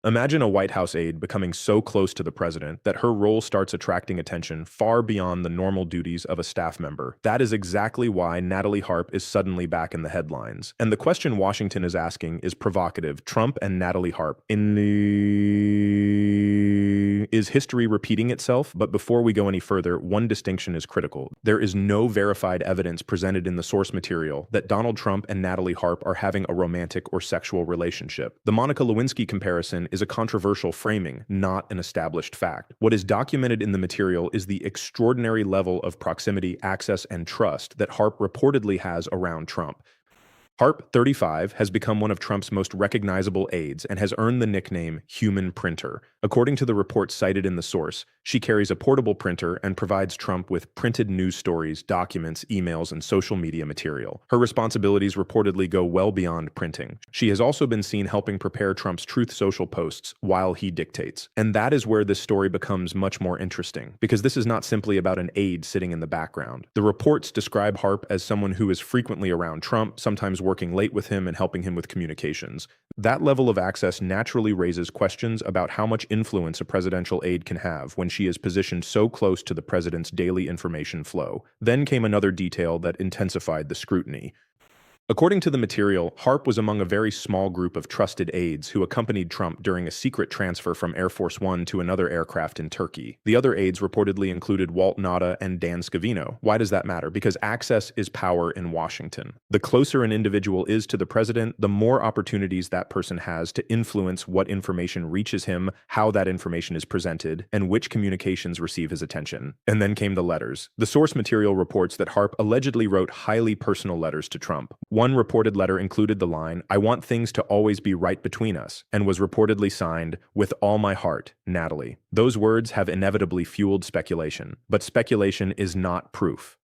Imagine a White House aide becoming so close to the president that her role starts attracting attention far beyond the normal duties of a staff member. That is exactly why Natalie Harp is suddenly back in the headlines. And the question Washington is asking is provocative. Trump and Natalie Harp in the... Is history repeating itself? But before we go any further, one distinction is critical. There is no verified evidence presented in the source material that Donald Trump and Natalie Harp are having a romantic or sexual relationship. The Monica Lewinsky comparison is a controversial framing, not an established fact. What is documented in the material is the extraordinary level of proximity, access, and trust that Harp reportedly has around Trump. Harp, 35, has become one of Trump's most recognizable aides and has earned the nickname Human Printer. According to the reports cited in the source, she carries a portable printer and provides Trump with printed news stories, documents, emails, and social media material. Her responsibilities reportedly go well beyond printing. She has also been seen helping prepare Trump's Truth Social posts while he dictates. And that is where this story becomes much more interesting, because this is not simply about an aide sitting in the background. The reports describe Harp as someone who is frequently around Trump, sometimes working late with him and helping him with communications. That level of access naturally raises questions about how much influence a presidential aide can have when she is positioned so close to the president's daily information flow. Then came another detail that intensified the scrutiny. According to the material, Harp was among a very small group of trusted aides who accompanied Trump during a secret transfer from Air Force One to another aircraft in Turkey. The other aides reportedly included Walt Nauta and Dan Scavino. Why does that matter? Because access is power in Washington. The closer an individual is to the president, the more opportunities that person has to influence what information reaches him, how that information is presented, and which communications receive his attention. And then came the letters. The source material reports that Harp allegedly wrote highly personal letters to Trump. One reported letter included the line, "I want things to always be right between us," and was reportedly signed, "With all my heart, Natalie." Those words have inevitably fueled speculation, but speculation is not proof.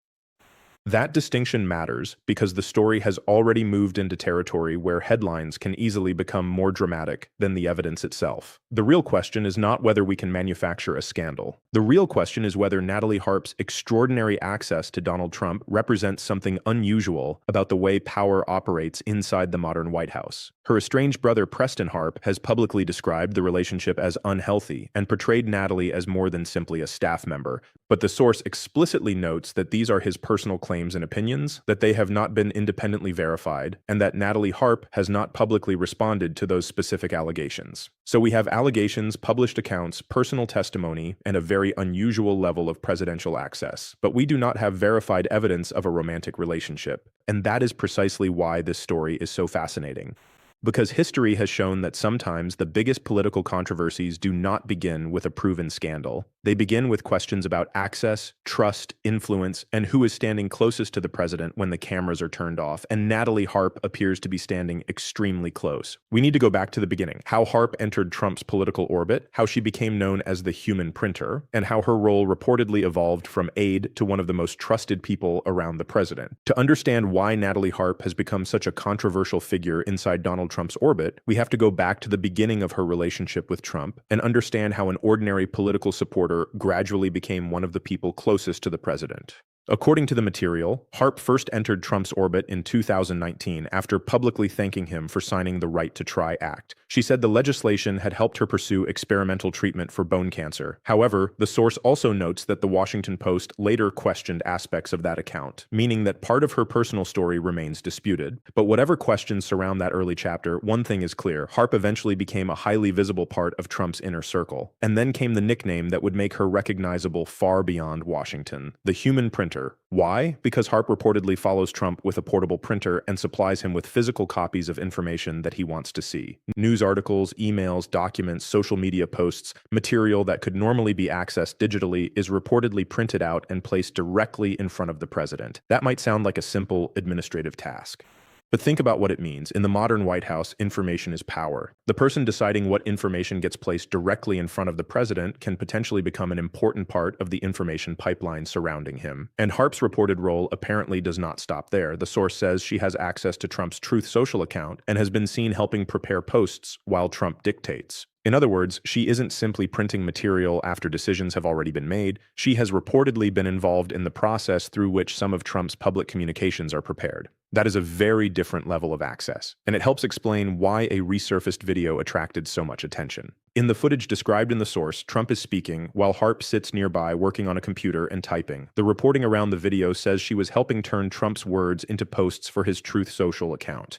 That distinction matters because the story has already moved into territory where headlines can easily become more dramatic than the evidence itself. The real question is not whether we can manufacture a scandal. The real question is whether Natalie Harp's extraordinary access to Donald Trump represents something unusual about the way power operates inside the modern White House. Her estranged brother Preston Harp has publicly described the relationship as unhealthy and portrayed Natalie as more than simply a staff member, but the source explicitly notes that these are his personal claims and opinions, that they have not been independently verified, and that Natalie Harp has not publicly responded to those specific allegations. So we have allegations, published accounts, personal testimony, and a very unusual level of presidential access. But we do not have verified evidence of a romantic relationship, and that is precisely why this story is so fascinating. Because history has shown that sometimes the biggest political controversies do not begin with a proven scandal. They begin with questions about access, trust, influence, and who is standing closest to the president when the cameras are turned off, and Natalie Harp appears to be standing extremely close. We need to go back to the beginning, how Harp entered Trump's political orbit, how she became known as the Human Printer, and how her role reportedly evolved from aide to one of the most trusted people around the president. To understand why Natalie Harp has become such a controversial figure inside Donald Trump's orbit, we have to go back to the beginning of her relationship with Trump and understand how an ordinary political supporter gradually became one of the people closest to the president. According to the material, Harp first entered Trump's orbit in 2019 after publicly thanking him for signing the Right to Try Act. She said the legislation had helped her pursue experimental treatment for bone cancer. However, the source also notes that the Washington Post later questioned aspects of that account, meaning that part of her personal story remains disputed. But whatever questions surround that early chapter, one thing is clear: Harp eventually became a highly visible part of Trump's inner circle. And then came the nickname that would make her recognizable far beyond Washington: the Human Printer. Why? Because Harp reportedly follows Trump with a portable printer and supplies him with physical copies of information that he wants to see. News articles, emails, documents, social media posts, material that could normally be accessed digitally is reportedly printed out and placed directly in front of the president. That might sound like a simple administrative task. But think about what it means. In the modern White House, information is power. The person deciding what information gets placed directly in front of the president can potentially become an important part of the information pipeline surrounding him. And Harp's reported role apparently does not stop there. The source says she has access to Trump's Truth Social account and has been seen helping prepare posts while Trump dictates. In other words, she isn't simply printing material after decisions have already been made. She has reportedly been involved in the process through which some of Trump's public communications are prepared. That is a very different level of access, and it helps explain why a resurfaced video attracted so much attention. In the footage described in the source, Trump is speaking while Harp sits nearby working on a computer and typing. The reporting around the video says she was helping turn Trump's words into posts for his Truth Social account.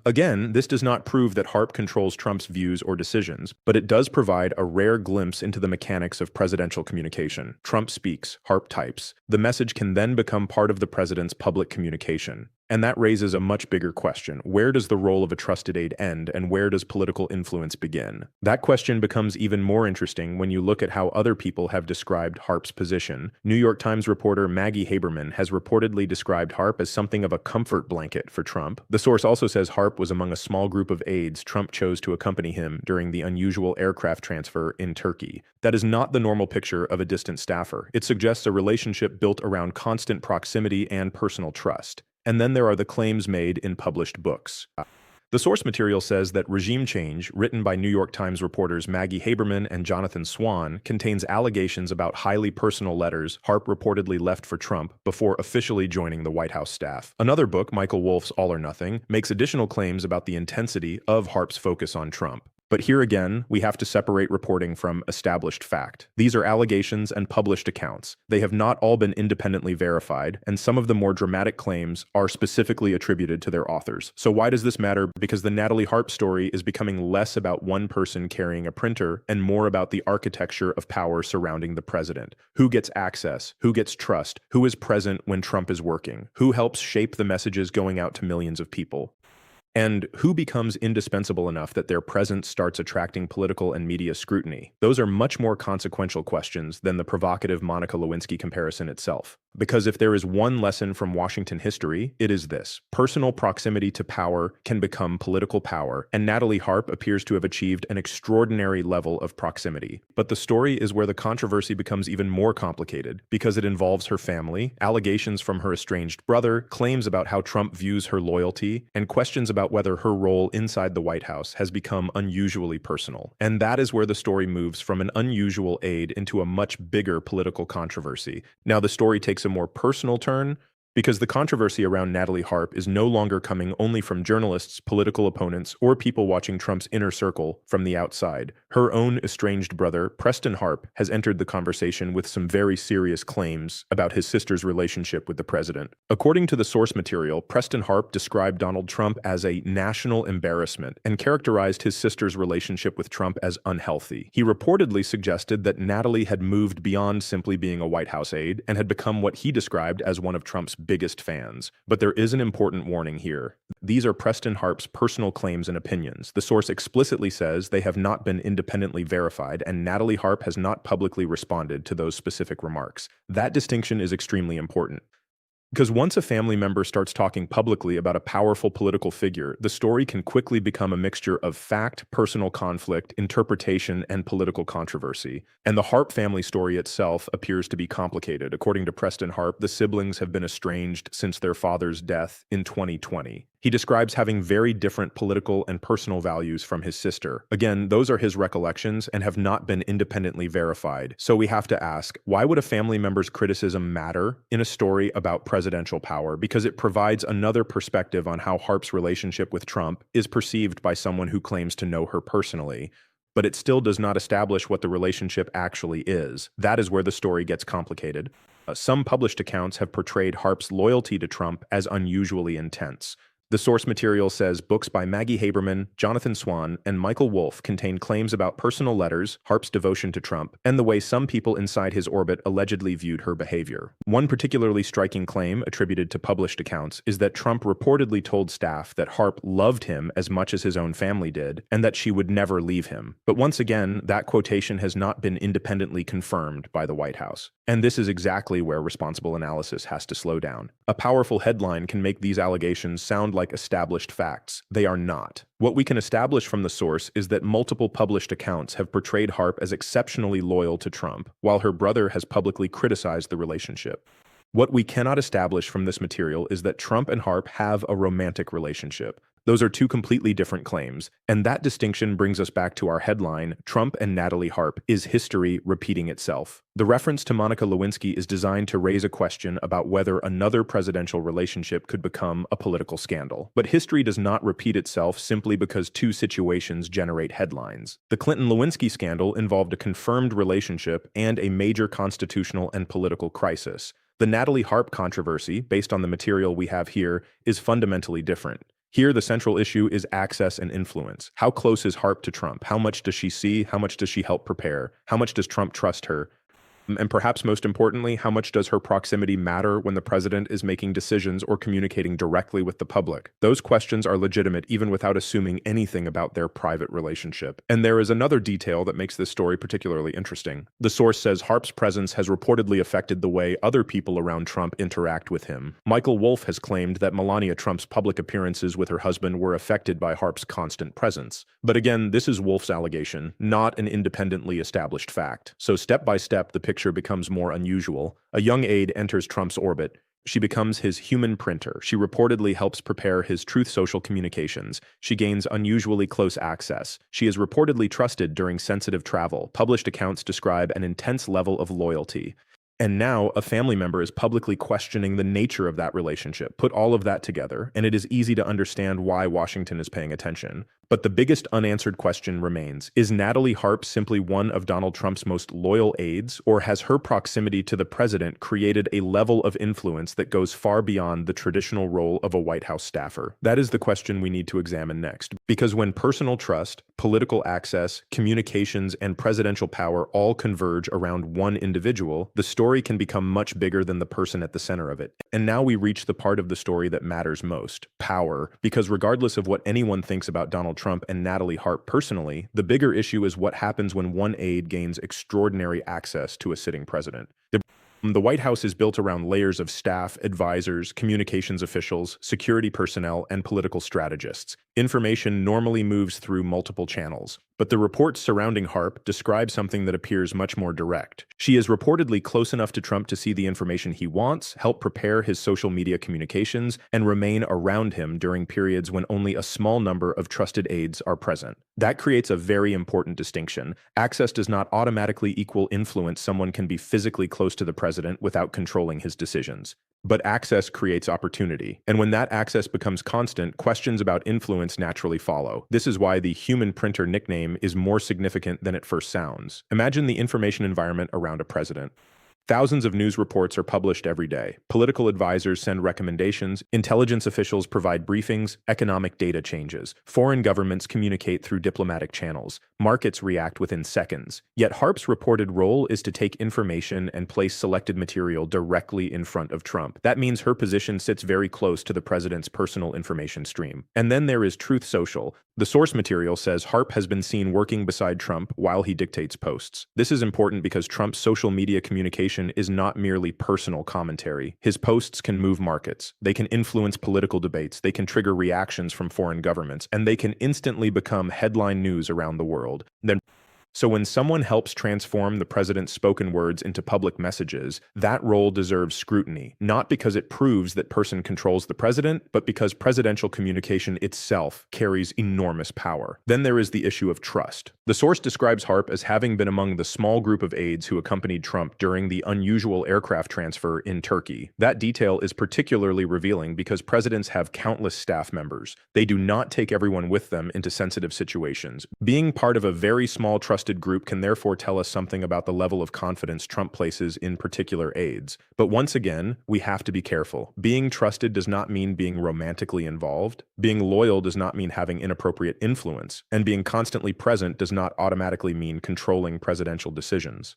Again, this does not prove that HARP controls Trump's views or decisions, but it does provide a rare glimpse into the mechanics of presidential communication. Trump speaks, HARP types. The message can then become part of the president's public communication. And that raises a much bigger question. Where does the role of a trusted aide end, and where does political influence begin? That question becomes even more interesting when you look at how other people have described HARP's position. New York Times reporter Maggie Haberman has reportedly described HARP as something of a comfort blanket for Trump. The source also says HARP was among a small group of aides Trump chose to accompany him during the unusual aircraft transfer in Turkey. That is not the normal picture of a distant staffer. It suggests a relationship built around constant proximity and personal trust. And then there are the claims made in published books. The source material says that Regime Change, written by New York Times reporters Maggie Haberman and Jonathan Swan, contains allegations about highly personal letters HARP reportedly left for Trump before officially joining the White House staff. Another book, Michael Wolff's All or Nothing, makes additional claims about the intensity of HARP's focus on Trump. But here again, we have to separate reporting from established fact. These are allegations and published accounts. They have not all been independently verified, and some of the more dramatic claims are specifically attributed to their authors. So why does this matter? Because the NATALIE HARP story is becoming less about one person carrying a printer and more about the architecture of power surrounding the president. Who gets access? Who gets trust? Who is present when Trump is working? Who helps shape the messages going out to millions of people? And who becomes indispensable enough that their presence starts attracting political and media scrutiny? Those are much more consequential questions than the provocative Monica Lewinsky comparison itself. Because if there is one lesson from Washington history, it is this: personal proximity to power can become political power, and NATALIE HARP appears to have achieved an extraordinary level of proximity. But the story is where the controversy becomes even more complicated, because it involves her family, allegations from her estranged brother, claims about how Trump views her loyalty, and questions about whether her role inside the White House has become unusually personal. And that is where the story moves from an unusual aide into a much bigger political controversy. Now, the story takes a more personal turn, because the controversy around NATALIE HARP is no longer coming only from journalists, political opponents, or people watching Trump's inner circle from the outside. Her own estranged brother, Preston Harp, has entered the conversation with some very serious claims about his sister's relationship with the president. According to the source material, Preston Harp described Donald Trump as a national embarrassment and characterized his sister's relationship with Trump as unhealthy. He reportedly suggested that NATALIE had moved beyond simply being a White House aide and had become what he described as one of Trump's biggest fans. But there is an important warning here. These are Preston Harp's personal claims and opinions. The source explicitly says they have not been independently verified, and NATALIE HARP has not publicly responded to those specific remarks. That distinction is extremely important. Because once a family member starts talking publicly about a powerful political figure, the story can quickly become a mixture of fact, personal conflict, interpretation, and political controversy. And the Harp family story itself appears to be complicated. According to Preston Harp, the siblings have been estranged since their father's death in 2020. He describes having very different political and personal values from his sister. Again, those are his recollections and have not been independently verified. So we have to ask, why would a family member's criticism matter in a story about presidential power? Because it provides another perspective on how Harp's relationship with Trump is perceived by someone who claims to know her personally. But it still does not establish what the relationship actually is. That is where the story gets complicated. Some published accounts have portrayed Harp's loyalty to Trump as unusually intense. The source material says books by Maggie Haberman, Jonathan Swan, and Michael Wolff contain claims about personal letters, Harp's devotion to Trump, and the way some people inside his orbit allegedly viewed her behavior. One particularly striking claim attributed to published accounts is that Trump reportedly told staff that Harp loved him as much as his own family did, and that she would never leave him. But once again, that quotation has not been independently confirmed by the White House. And this is exactly where responsible analysis has to slow down. A powerful headline can make these allegations sound like established facts. They are not. What we can establish from the source is that multiple published accounts have portrayed Harp as exceptionally loyal to Trump, while her brother has publicly criticized the relationship. What we cannot establish from this material is that Trump and Harp have a romantic relationship. Those are two completely different claims, and that distinction brings us back to our headline, Trump and Natalie Harp, Is History Repeating Itself? The reference to Monica Lewinsky is designed to raise a question about whether another presidential relationship could become a political scandal. But history does not repeat itself simply because two situations generate headlines. The Clinton-Lewinsky scandal involved a confirmed relationship and a major constitutional and political crisis. The Natalie Harp controversy, based on the material we have here, is fundamentally different. Here, the central issue is access and influence. How close is Harp to Trump? How much does she see? How much does she help prepare? How much does Trump trust her? And perhaps most importantly, how much does her proximity matter when the president is making decisions or communicating directly with the public? Those questions are legitimate even without assuming anything about their private relationship. And there is another detail that makes this story particularly interesting. The source says Harp's presence has reportedly affected the way other people around Trump interact with him. Michael Wolff has claimed that Melania Trump's public appearances with her husband were affected by Harp's constant presence. But again, this is Wolff's allegation, not an independently established fact. So step by step, the picture becomes more unusual. A young aide enters Trump's orbit. She becomes his human printer. She reportedly helps prepare his Truth Social communications. She gains unusually close access. She is reportedly trusted during sensitive travel. Published accounts describe an intense level of loyalty. And now a family member is publicly questioning the nature of that relationship. Put all of that together, and it is easy to understand why Washington is paying attention. But the biggest unanswered question remains, is Natalie Harp simply one of Donald Trump's most loyal aides, or has her proximity to the president created a level of influence that goes far beyond the traditional role of a White House staffer? That is the question we need to examine next, because when personal trust, political access, communications, and presidential power all converge around one individual, the story can become much bigger than the person at the center of it. And now we reach the part of the story that matters most, power, because regardless of what anyone thinks about Donald Trump and Natalie Harp personally, the bigger issue is what happens when one aide gains extraordinary access to a sitting president. The White House is built around layers of staff, advisors, communications officials, security personnel, and political strategists. Information normally moves through multiple channels. But the reports surrounding Harp describe something that appears much more direct. She is reportedly close enough to Trump to see the information he wants, help prepare his social media communications, and remain around him during periods when only a small number of trusted aides are present. That creates a very important distinction. Access does not automatically equal influence. Someone can be physically close to the president without controlling his decisions. But access creates opportunity. And when that access becomes constant, questions about influence naturally follow. This is why the human printer nickname is more significant than it first sounds. Imagine the information environment around a president. Thousands of news reports are published every day. Political advisors send recommendations, intelligence officials provide briefings, economic data changes. Foreign governments communicate through diplomatic channels. Markets react within seconds. Yet Harp's reported role is to take information and place selected material directly in front of Trump. That means her position sits very close to the president's personal information stream. And then there is Truth Social. The source material says Harp has been seen working beside Trump while he dictates posts. This is important because Trump's social media communication is not merely personal commentary. His posts can move markets. They can influence political debates. They can trigger reactions from foreign governments, and they can instantly become headline news around the world. So when someone helps transform the president's spoken words into public messages, that role deserves scrutiny, not because it proves that person controls the president, but because presidential communication itself carries enormous power. Then there is the issue of trust. The source describes Harp as having been among the small group of aides who accompanied Trump during the unusual aircraft transfer in Turkey. That detail is particularly revealing because presidents have countless staff members. They do not take everyone with them into sensitive situations. Being part of a very small trusted group can therefore tell us something about the level of confidence Trump places in particular aides. But once again, we have to be careful. Being trusted does not mean being romantically involved. Being loyal does not mean having inappropriate influence. And being constantly present does not automatically mean controlling presidential decisions.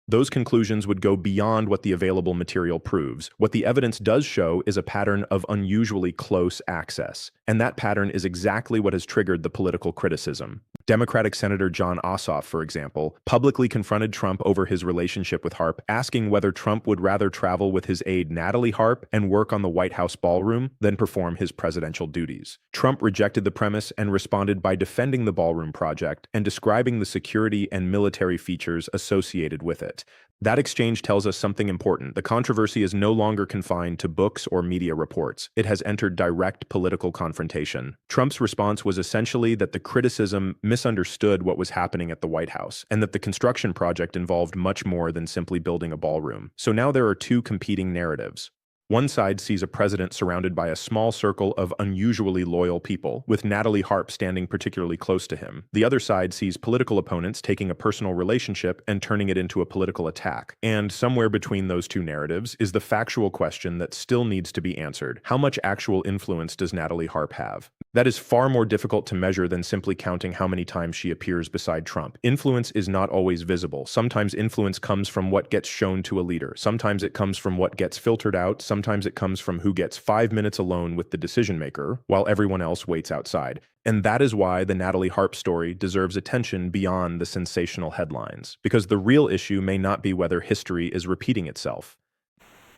Those conclusions would go beyond what the available material proves. What the evidence does show is a pattern of unusually close access. And that pattern is exactly what has triggered the political criticism. Democratic Senator John Ossoff, for example, publicly confronted Trump over his relationship with Harp, asking whether Trump would rather travel with his aide Natalie Harp and work on the White House ballroom than perform his presidential duties. Trump rejected the premise and responded by defending the ballroom project and describing the security and military features associated with it. Yet, that exchange tells us something important. The controversy is no longer confined to books or media reports. It has entered direct political confrontation. Trump's response was essentially that the criticism misunderstood what was happening at the White House, and that the construction project involved much more than simply building a ballroom. So now there are two competing narratives. One side sees a president surrounded by a small circle of unusually loyal people, with NATALIE HARP standing particularly close to him. The other side sees political opponents taking a personal relationship and turning it into a political attack. And somewhere between those two narratives is the factual question that still needs to be answered. How much actual influence does NATALIE HARP have? That is far more difficult to measure than simply counting how many times she appears beside Trump. Influence is not always visible. Sometimes influence comes from what gets shown to a leader. Sometimes it comes from what gets filtered out. Sometimes it comes from who gets 5 minutes alone with the decision maker while everyone else waits outside. And that is why the NATALIE HARP story deserves attention beyond the sensational headlines. Because the real issue may not be whether history is repeating itself.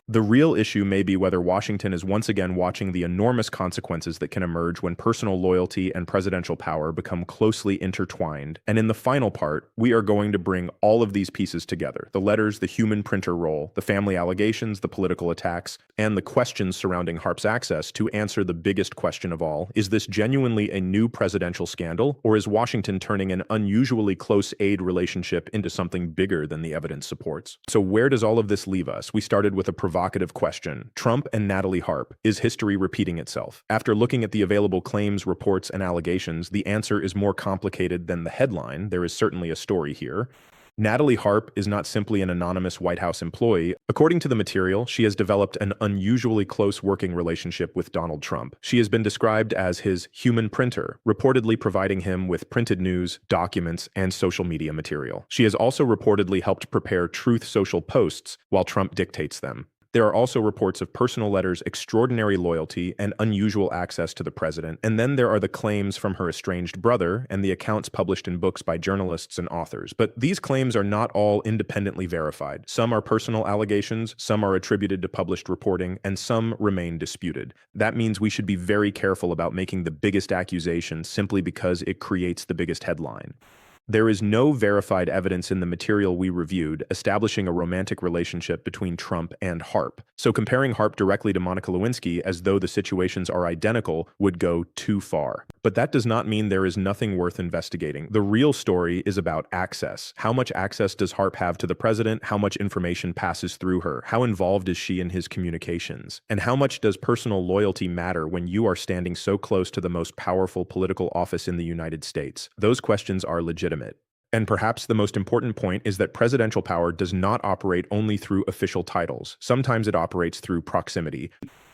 The real issue may be whether Washington is once again watching the enormous consequences that can emerge when personal loyalty and presidential power become closely intertwined. And in the final part, we are going to bring all of these pieces together: the letters, the human printer role, the family allegations, the political attacks, and the questions surrounding HARP's access to answer the biggest question of all. Is this genuinely a new presidential scandal, or is Washington turning an unusually close aid relationship into something bigger than the evidence supports? So where does all of this leave us? We started with a provocative question: Trump and NATALIE HARP. Is history repeating itself? After looking at the available claims, reports, and allegations, the answer is more complicated than the headline. There is certainly a story here. NATALIE HARP is not simply an anonymous White House employee. According to the material, she has developed an unusually close working relationship with Donald Trump. She has been described as his human printer, reportedly providing him with printed news, documents, and social media material. She has also reportedly helped prepare Truth Social posts while Trump dictates them. There are also reports of personal letters, extraordinary loyalty, and unusual access to the president. And then there are the claims from her estranged brother and the accounts published in books by journalists and authors. But these claims are not all independently verified. Some are personal allegations, some are attributed to published reporting, and some remain disputed. That means we should be very careful about making the biggest accusation simply because it creates the biggest headline. There is no verified evidence in the material we reviewed establishing a romantic relationship between Trump and HARP. So comparing HARP directly to Monica Lewinsky as though the situations are identical would go too far. But that does not mean there is nothing worth investigating. The real story is about access. How much access does HARP have to the president? How much information passes through her? How involved is she in his communications? And how much does personal loyalty matter when you are standing so close to the most powerful political office in the United States? Those questions are legitimate. And perhaps the most important point is that presidential power does not operate only through official titles. Sometimes it operates through proximity.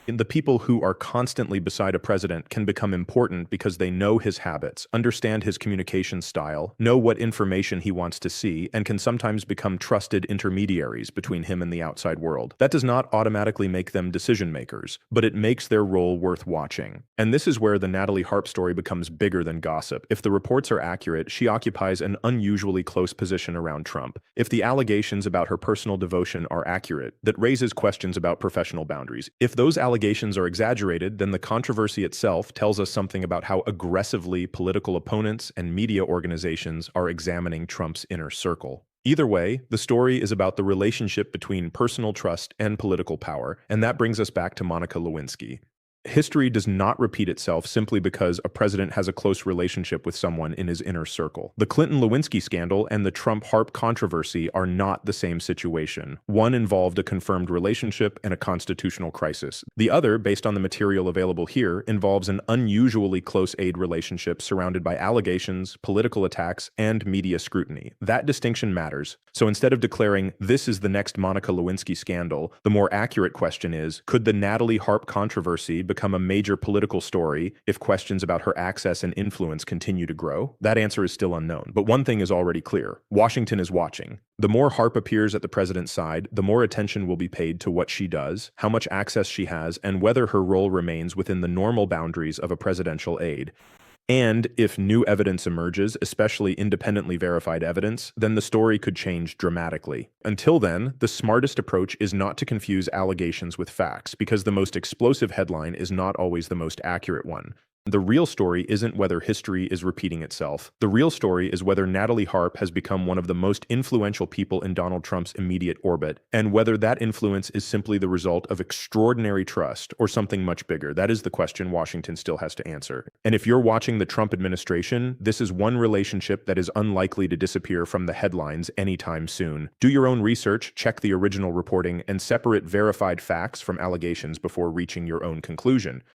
The people who are constantly beside a president can become important because they know his habits, understand his communication style, know what information he wants to see, and can sometimes become trusted intermediaries between him and the outside world. That does not automatically make them decision makers, but it makes their role worth watching. And this is where the NATALIE HARP story becomes bigger than gossip. If the reports are accurate, she occupies an unusually close position around Trump. If the allegations about her personal devotion are accurate, that raises questions about professional boundaries. If those allegations are exaggerated, then the controversy itself tells us something about how aggressively political opponents and media organizations are examining Trump's inner circle. Either way, the story is about the relationship between personal trust and political power, and that brings us back to Monica Lewinsky. History does not repeat itself simply because a president has a close relationship with someone in his inner circle. The Clinton-Lewinsky scandal and the Trump-HARP controversy are not the same situation. One involved a confirmed relationship and a constitutional crisis. The other, based on the material available here, involves an unusually close aid relationship surrounded by allegations, political attacks, and media scrutiny. That distinction matters. So instead of declaring, "This is the next Monica Lewinsky scandal," the more accurate question is, could the NATALIE HARP controversy become a major political story if questions about her access and influence continue to grow? That answer is still unknown. But one thing is already clear: Washington is watching. The more HARP appears at the president's side, the more attention will be paid to what she does, how much access she has, and whether her role remains within the normal boundaries of a presidential aide. And if new evidence emerges, especially independently verified evidence, then the story could change dramatically. Until then, the smartest approach is not to confuse allegations with facts, because the most explosive headline is not always the most accurate one. The real story isn't whether history is repeating itself. The real story is whether NATALIE HARP has become one of the most influential people in Donald Trump's immediate orbit, and whether that influence is simply the result of extraordinary trust or something much bigger. That is the question Washington still has to answer. And if you're watching the Trump administration, this is one relationship that is unlikely to disappear from the headlines anytime soon. Do your own research, check the original reporting, and separate verified facts from allegations before reaching your own conclusion.